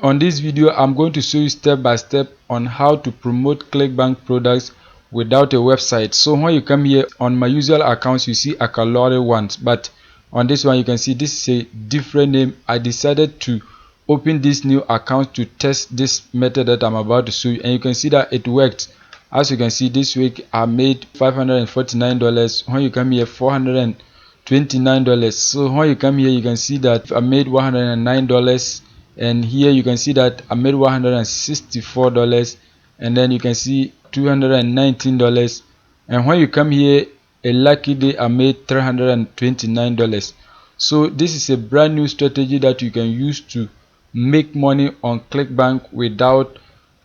On this video, I'm going to show you step by step on how to promote ClickBank products without a website. So when you come here on my usual accounts, you see Akalori ones, but on this one you can see this is a different name. I decided to open this new account to test this method that I'm about to show you, and you can see that it worked. As you can see, this week I made $549. When you come here, $429. So when you come here, you can see that I made $109, and here you can see that I made $164, and then you can see $219. And when you come here, a lucky day I made $329. So this is a brand new strategy that you can use to make money on ClickBank without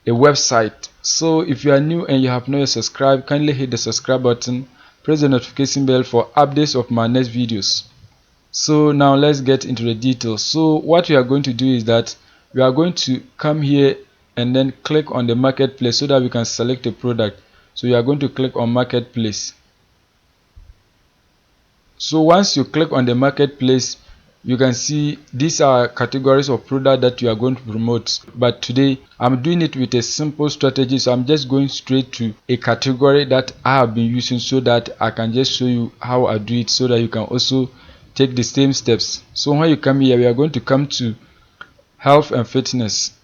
a website. So if you are new and you have not yet subscribed, kindly hit the subscribe button, press the notification bell for updates of my next videos. So now let's get into the details. So what we are going to do is that we are going to come here and then click on the marketplace so that we can select a product. So you are going to click on marketplace. So once you click on the marketplace, you can see these are categories of product that you are going to promote, but today I'm doing it with a simple strategy. So I'm just going straight to a category that I have been using so that I can just show you how I do it, so that you can also take the same steps. So when you come here, we are going to come to health and fitness.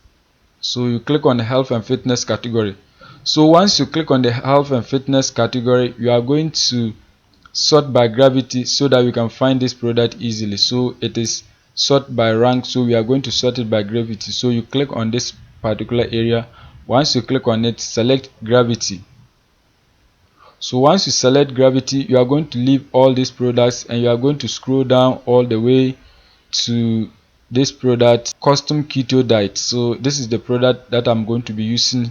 So you click on the health and fitness category. So once you click on the health and fitness category, you are going to sort by gravity so that we can find this product easily. So it is sort by rank, so we are going to sort it by gravity. So you click on this particular area. Once you click on it, select gravity. So once you select gravity, you are going to leave all these products and you are going to scroll down all the way to this product, custom keto diet. So this is the product that I'm going to be using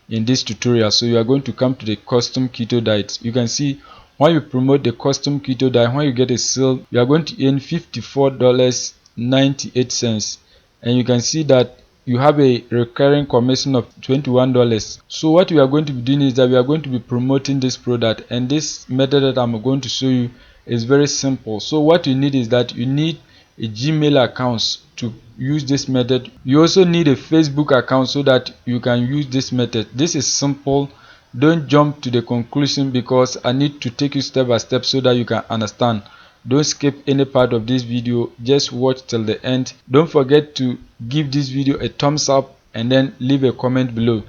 in this tutorial. So you are going to come to the custom keto diet. You can see when you promote the custom keto diet, when you get a sale, you are going to earn $54.98, and you can see that you have a recurring commission of $21. So what we are going to be doing is that we are going to be promoting this product, and this method that I'm going to show you is very simple. So what you need is that you need a Gmail account to use this method. You also need a Facebook account so that you can use this method. This is simple. Don't jump to the conclusion because I need to take you step by step so that you can understand. Don't skip any part of this video, just watch till the end. Don't forget to give this video a thumbs up and then leave a comment below.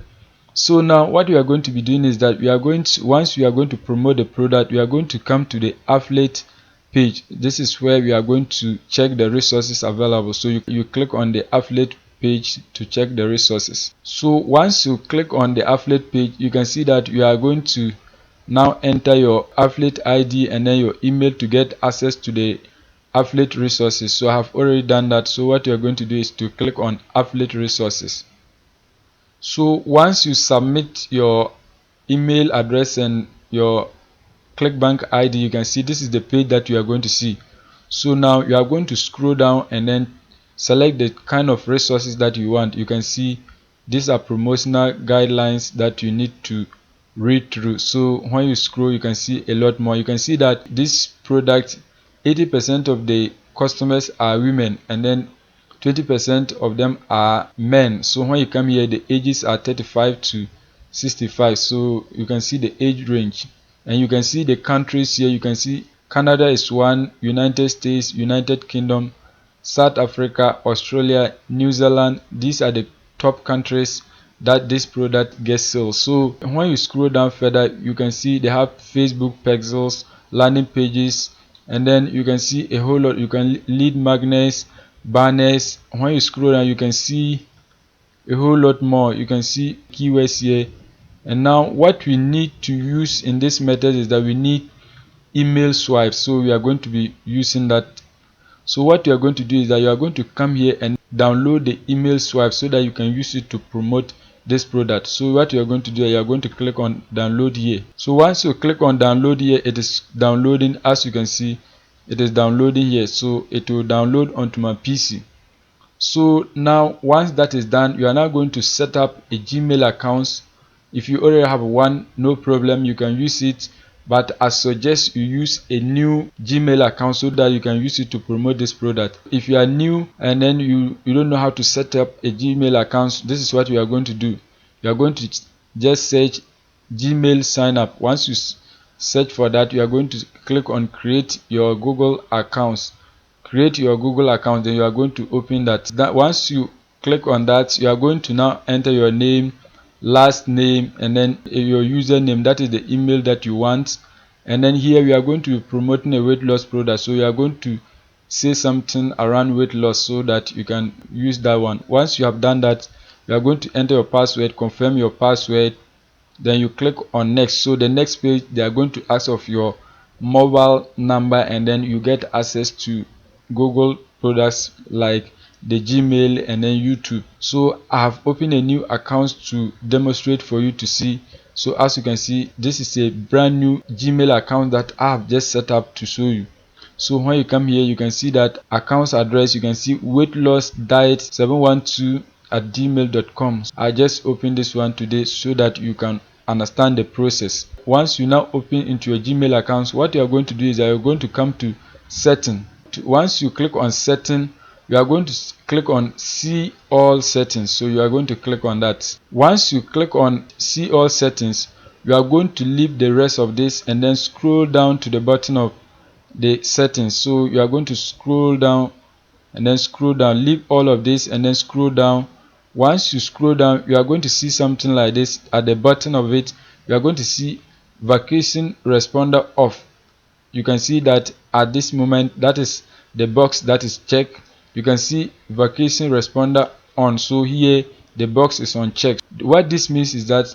So now what we are going to be doing is that we are going to, once we are going to promote the product, we are going to come to the affiliate page. This is where we are going to check the resources available. So you click on the affiliate page to check the resources. So once you click on the affiliate page, you can see that you are going to now enter your affiliate ID and then your email to get access to the affiliate resources. So I have already done that. So what you are going to do is to click on affiliate resources. So once you submit your email address and your ClickBank ID, you can see this is the page that you are going to see. So now you are going to scroll down and then select the kind of resources that you want. You can see these are promotional guidelines that you need to read through. So when you scroll, you can see a lot more. You can see that this product, 80% of the customers are women and then 20% of them are men. So when you come here, the ages are 35 to 65. So you can see the age range, and you can see the countries here. You can see Canada is one, United States, United Kingdom, South Africa, Australia, New Zealand. These are the top countries that this product gets sold. So when you scroll down further, you can see they have Facebook pixels, landing pages, and then you can see a whole lot. You can lead magnets, banners. When you scroll down, you can see a whole lot more. You can see keywords here. And now what we need to use in this method is that we need email swipes. So we are going to be using that. So what you are going to do is that you are going to come here and download the email swipe so that you can use it to promote this product. So what you are going to do, you are going to click on download here. So once you click on download here, it is downloading. As you can see, it is downloading here. So it will download onto my PC. So now once that is done, you are now going to set up a Gmail account. If you already have one, no problem, you can use it. but I suggest you use a new Gmail account so that you can use it to promote this product. If you are new and then you don't know how to set up a Gmail account, this is what you are going to do. You are going to just search Gmail sign up. Once you search for that, you are going to click on create your Google accounts. Create your Google account, then you are going to open that. Once you click on that, you are going to now enter your name, last name, and then your username, that is the email that you want. And then here we are going to be promoting a weight loss product, so you are going to say something around weight loss so that you can use that one. Once you have done that, you are going to enter your password, confirm your password, then you click on next. So the next page, they are going to ask of your mobile number, and then you get access to Google products like the Gmail and then YouTube. So I have opened a new account to demonstrate for you to see. So as you can see, this is a brand new Gmail account that I have just set up to show you. So when you come here, you can see that account address, you can see weight loss diet 712@gmail.com. I just opened this one today so that you can understand the process. Once you now open into your Gmail account, what you are going to do is that you're going to come to setting. Once you click on setting, you are going to click on see all settings. So you are going to click on that. Once you click on see all settings, you are going to leave the rest of this and then scroll down to the bottom of the settings. So you are going to scroll down and then scroll down, leave all of this and then scroll down. Once you scroll down, you are going to see something like this. At the bottom of it, you are going to see vacation responder off. You can see that at this moment, that is the box that is checked. You can see vacation responder on. So here the box is unchecked. What this means is that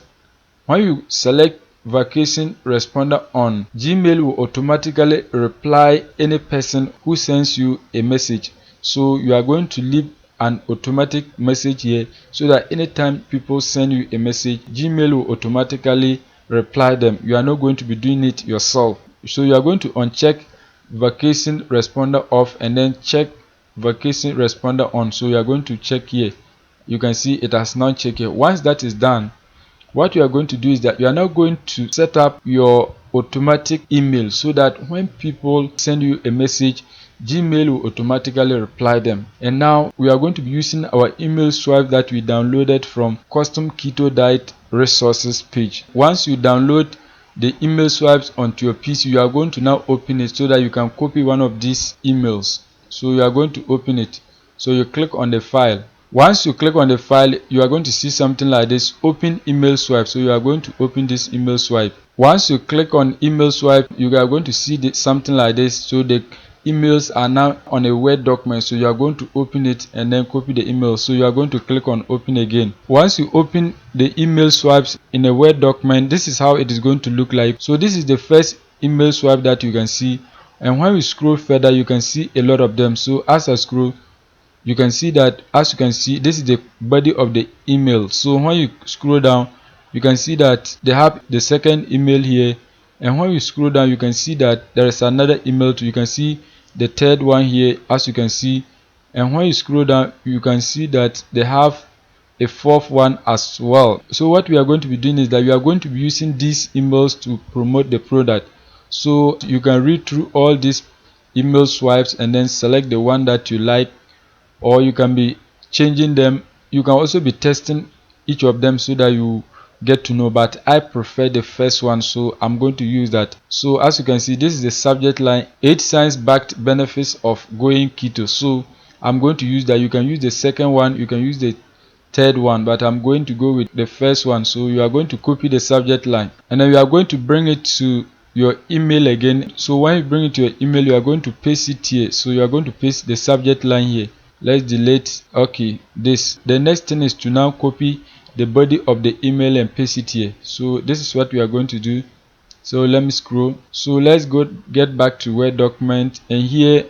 when you select vacation responder on, Gmail will automatically reply any person who sends you a message. So you are going to leave an automatic message here so that anytime people send you a message, Gmail will automatically reply them. You are not going to be doing it yourself. So you are going to uncheck vacation responder off and then check vacation responder on. So you are going to check here. You can see it has now checked here. Once that is done, what you are going to do is that you are now going to set up your automatic email so that when people send you a message, Gmail will automatically reply them. And now we are going to be using our email swipe that we downloaded from custom keto diet resources page. Once you download the email swipes onto your PC, you are going to now open it so that you can copy one of these emails. So you are going to open it. So you click on the file. Once you click on the file, you are going to see something like this, open email swipe. So you are going to open this email swipe. Once you click on email swipe, you are going to see something like this. So the emails are now on a Word document. So you are going to open it and then copy the email. So you are going to click on open again. Once you open the email swipes in a Word document, this is how it is going to look like. So this is the first email swipe that you can see, and when we scroll further, you can see a lot of them. So as I scroll, you can see that, as you can see, this is the body of the email. So when you scroll down, you can see that they have the second email here, and when you scroll down, you can see that there is another email too. You can see the third one here, as you can see, and when you scroll down, you can see that they have a fourth one as well. So what we are going to be doing is that we are going to be using these emails to promote the product. So you can read through all these email swipes and then select the one that you like, or you can be changing them. You can also be testing each of them so that you get to know, but I prefer the first one, so I'm going to use that. So as you can see, this is the subject line, 8 science backed benefits of going keto. So I'm going to use that. You can use the second one, you can use the third one, but I'm going to go with the first one. So you are going to copy the subject line and then you are going to bring it to your email again. So when you bring it to your email, you are going to paste it here. So you are going to paste the subject line here. Let's delete this. The next thing is to now copy the body of the email and paste it here. So this is what we are going to do. So let me scroll. So let's get back to Word document, and here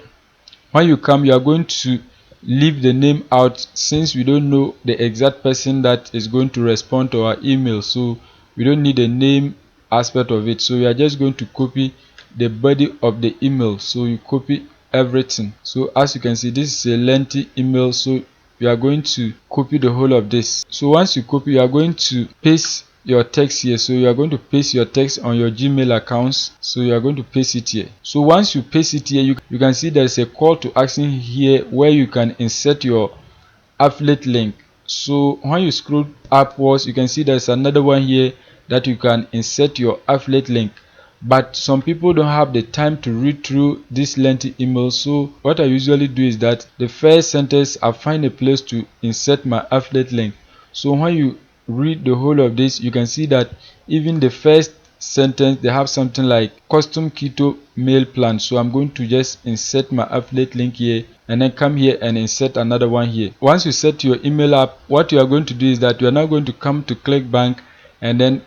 when you come, you are going to leave the name out since we don't know the exact person that is going to respond to our email. So we don't need the name aspect of it. So we are just going to copy the body of the email. So you copy everything. So as you can see, this is a lengthy email, so you are going to copy the whole of this. So once you copy, you are going to paste your text here. So you are going to paste your text on your Gmail accounts. So you are going to paste it here. So once you paste it here, you can see there's a call to action here where you can insert your affiliate link. So when you scroll upwards, you can see there's another one here that you can insert your affiliate link. But some people don't have the time to read through this lengthy email. So what I usually do is that the first sentence, I find a place to insert my affiliate link. So when you read the whole of this, you can see that even the first sentence, they have something like custom keto meal plan. So I'm going to just insert my affiliate link here and then come here and insert another one here. Once you set your email up, what you are going to do is that you are now going to come to ClickBank and then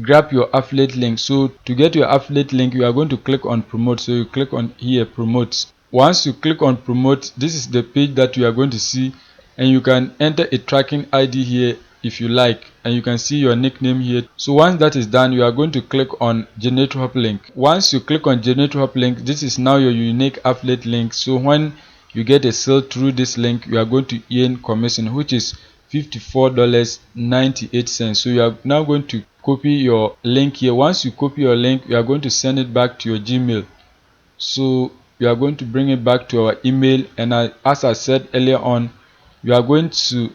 grab your affiliate link. So to get your affiliate link, you are going to click on promote. So you click on here, promote. Once you click on promote, this is the page that you are going to see, and you can enter a tracking ID here if you like, and you can see your nickname here. So once that is done, you are going to click on generate hop link. Once you click on generate hop link, this is now your unique affiliate link. So when you get a sale through this link, you are going to earn commission, which is $54.98. So you are now going to copy your link here. Once you copy your link, you are going to send it back to your Gmail. So you are going to bring it back to our email, and as I said earlier on, you are going to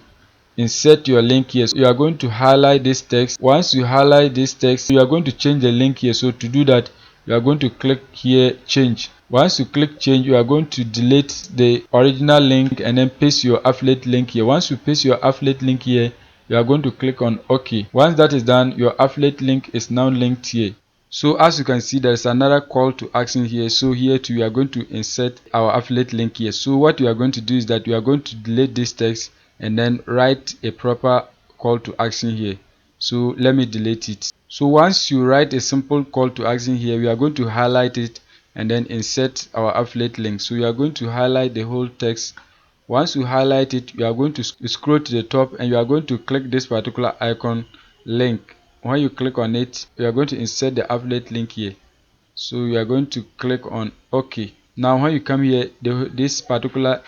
insert your link here. So you are going to highlight this text. Once you highlight this text, you are going to change the link here. So to do that, you are going to click here, change. Once you click change, you are going to delete the original link and then paste your affiliate link here. Once you paste your affiliate link here, you are going to click on OK. Once that is done, your affiliate link is now linked here. So as you can see, there's another call to action here. So here too, we are going to insert our affiliate link here. So what we are going to do is that we are going to delete this text and then write a proper call to action here. So let me delete it. So once you write a simple call to action here, we are going to highlight it and then insert our affiliate link. So you are going to highlight the whole text. Once you highlight it, you are going to scroll to the top and you are going to click this particular icon, link. When you click on it, you are going to insert the affiliate link here. So you are going to click on OK. Now when you come here, this particular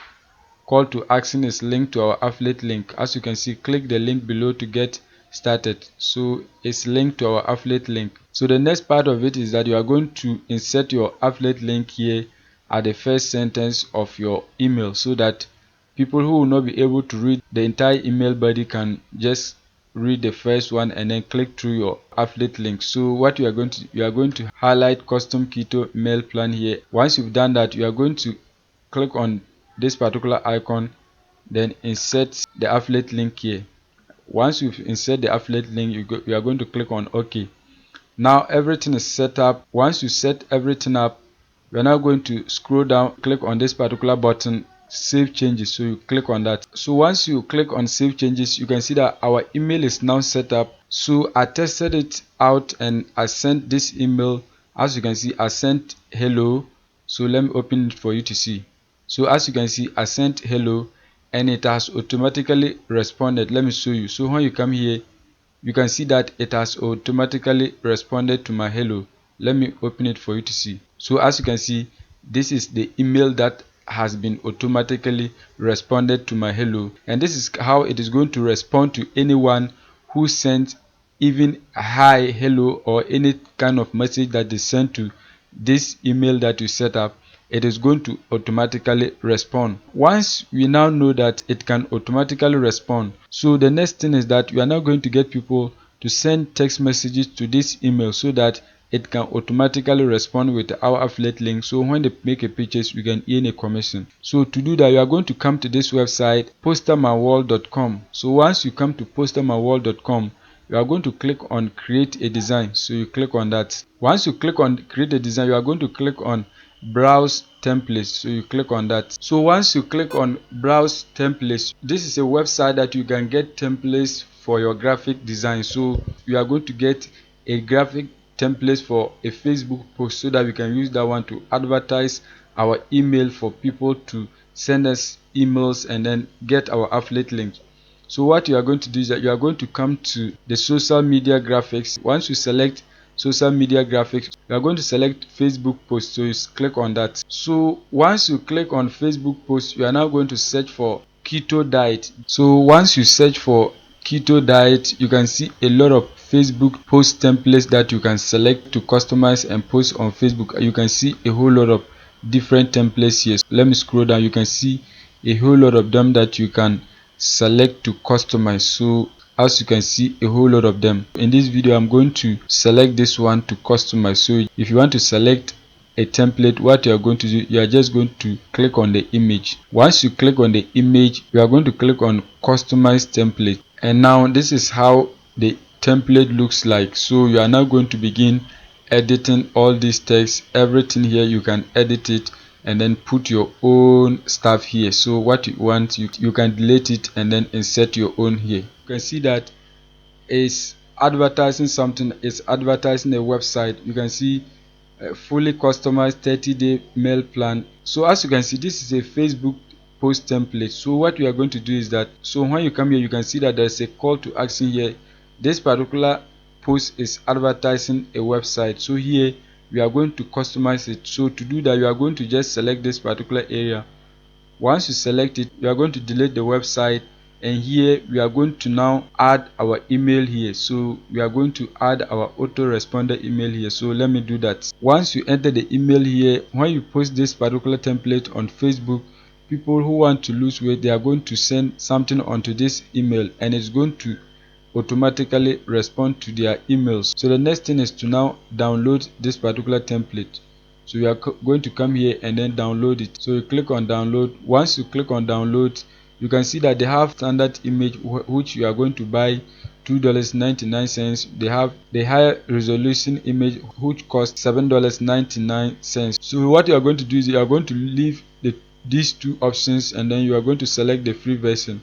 call to action is linked to our affiliate link. As you can see, click the link below to get started. So it's linked to our affiliate link. So the next part of it is that you are going to insert your affiliate link here at the first sentence of your email, so that people who will not be able to read the entire email body can just read the first one and then click through your affiliate link. So what you are going to highlight custom keto meal plan here. Once you've done that, you are going to click on this particular icon, then insert the affiliate link here. Once you've insert the affiliate link, you are going to click on OK. Now everything is set up. Once you set everything up, we are now going to scroll down, click on this particular button, save changes. So you click on that. So once you click on save changes, you can see that our email is now set up. So I tested it out and I sent this email. As you can see, I sent hello. So let me open it for you to see. So as you can see, I sent hello and it has automatically responded. Let me show you. So when you come here, you can see that it has automatically responded to my hello. Let me open it for you to see. So as you can see, this is the email that has been automatically responded to my hello, and this is how it is going to respond to anyone who sent even hi, hello, or any kind of message that is sent to this email that you set up. It is going to automatically respond. Once we now know that it can automatically respond, so the next thing is that we are now going to get people to send text messages to this email so that it can automatically respond with our affiliate link. So when they make a purchase, we can earn a commission. So to do that, you are going to come to this website, postermyworld.com. So once you come to postermyworld.com, you are going to click on create a design. So you click on that. Once you click on create a design, you are going to click on browse templates. So you click on that. So once you click on browse templates, this is a website that you can get templates for your graphic design. So you are going to get a graphic template for a Facebook post so that we can use that one to advertise our email for people to send us emails and then get our affiliate link. So what you are going to do is that you are going to come to the social media graphics. Once you select social media graphics, you are going to select Facebook post. So you click on that. So once you click on Facebook post, you are now going to search for keto diet. So once you search for keto diet, you can see a lot of Facebook post templates that you can select to customize and post on Facebook. You can see a whole lot of different templates here. Let me scroll down. You can see a whole lot of them that you can select to customize. So as you can see, a whole lot of them. In this video, I'm going to select this one to customize. So if you want to select a template, what you are going to do, you are just going to click on the image. Once you click on the image, you are going to click on customize template, and now this is how the template looks like. So you are now going to begin editing all this text. Everything here you can edit it and then put your own stuff here. So what you want, you can delete it and then insert your own here. You can see that it's advertising something. It's advertising a website. You can see fully customized 30-day mail plan. So as you can see, this is a Facebook post template. So what we are going to do is that, so when you come here, you can see that there's a call to action here. This particular post is advertising a website. So here we are going to customize it. So to do that, you are going to just select this particular area. Once you select it, you are going to delete the website, and here we are going to now add our email here. So we are going to add our autoresponder email here. So let me do that. Once you enter the email here, when you post this particular template on Facebook, people who want to lose weight, they are going to send something onto this email, and it's going to automatically respond to their emails. So the next thing is to now download this particular template. So you are going to come here and then download it. So you click on download. Once you click on download, you can see that they have standard image which you are going to buy $2.99. They have the higher resolution image which costs $7.99. So what you are going to do is you are going to leave these two options, and then you are going to select the free version.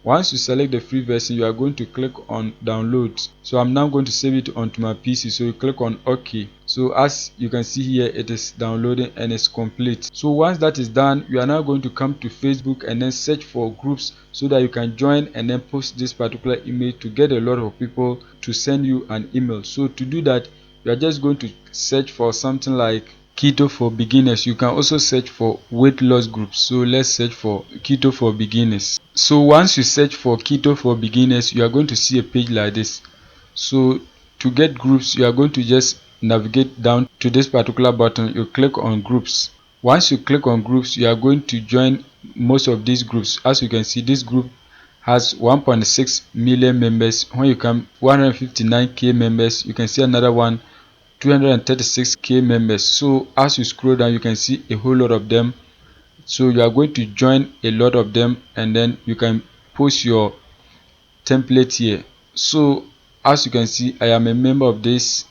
Once you select the free version, you are going to click on download. So I'm now going to save it onto my PC. So you click on OK. So as you can see here, it is downloading and it's complete. So once that is done, you are now going to come to Facebook and then search for groups so that you can join and then post this particular image to get a lot of people to send you an email. So to do that, you are just going to search for something like keto for beginners. You can also search for weight loss groups. So let's search for keto for beginners. So once you search for keto for beginners, you are going to see a page like this. So to get groups, you are going to just navigate down to this particular button. You click on groups. Once you click on groups, you are going to join most of these groups. As you can see, this group has 1.6 million members. When you come 159k members, you can see another one 236k members. So as you scroll down, you can see a whole lot of them. So you are going to join a lot of them, and then you can post your template here. So as you can see, I am a member of this,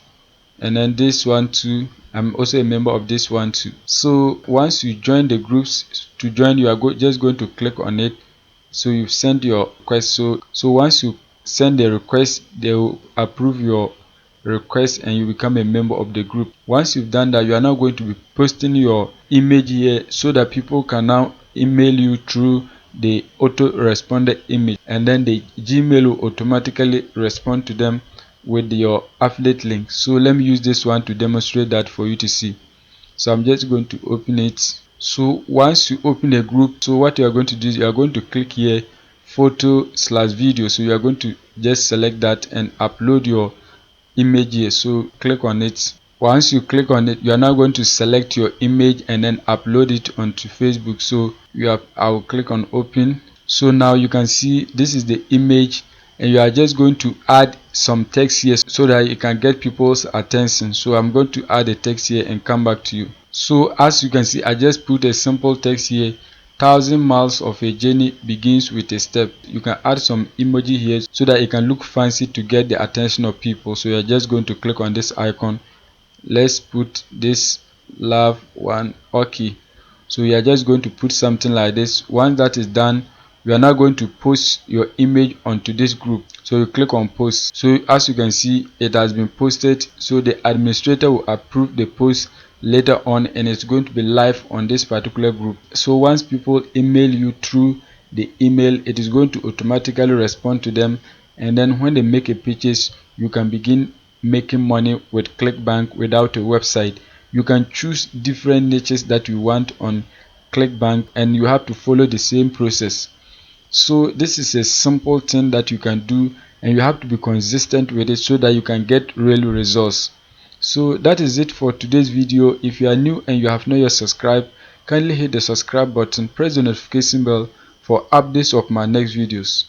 and then this one too, I'm also a member of this one too. So once you join the groups, to join you are just going to click on it. So you send your request. So once you send the request, they will approve your request and you become a member of the group. Once you've done that, you are now going to be posting your image here so that people can now email you through the autoresponder image, and then the Gmail will automatically respond to them with your affiliate link. So let me use this one to demonstrate that for you to see. So I'm just going to open it. So once you open a group, so what you are going to do is you are going to click here photo/video. So you are going to just select that and upload your image here. So click on it. Once you click on it, you are now going to select your image and then upload it onto Facebook. So I will click on open. So now you can see this is the image, and you are just going to add some text here so that you can get people's attention. So I'm going to add a text here and come back to you. So as you can see, I just put a simple text here. 1,000 miles of a journey begins with a step. You can add some emoji here so that it can look fancy to get the attention of people. So you're just going to click on this icon. Let's put this love one. Okay, so you are just going to put something like this. Once that is done, you are now going to post your image onto this group. So you click on post. So as you can see, it has been posted. So the administrator will approve the post later on, and it's going to be live on this particular group. So once people email you through the email, it is going to automatically respond to them, and then when they make a purchase, you can begin making money with ClickBank without a website. You can choose different niches that you want on ClickBank, and you have to follow the same process. So this is a simple thing that you can do, and you have to be consistent with it so that you can get real results. So that is it for today's video. If you are new and you have not yet subscribed, kindly hit the subscribe button, press the notification bell for updates of my next videos.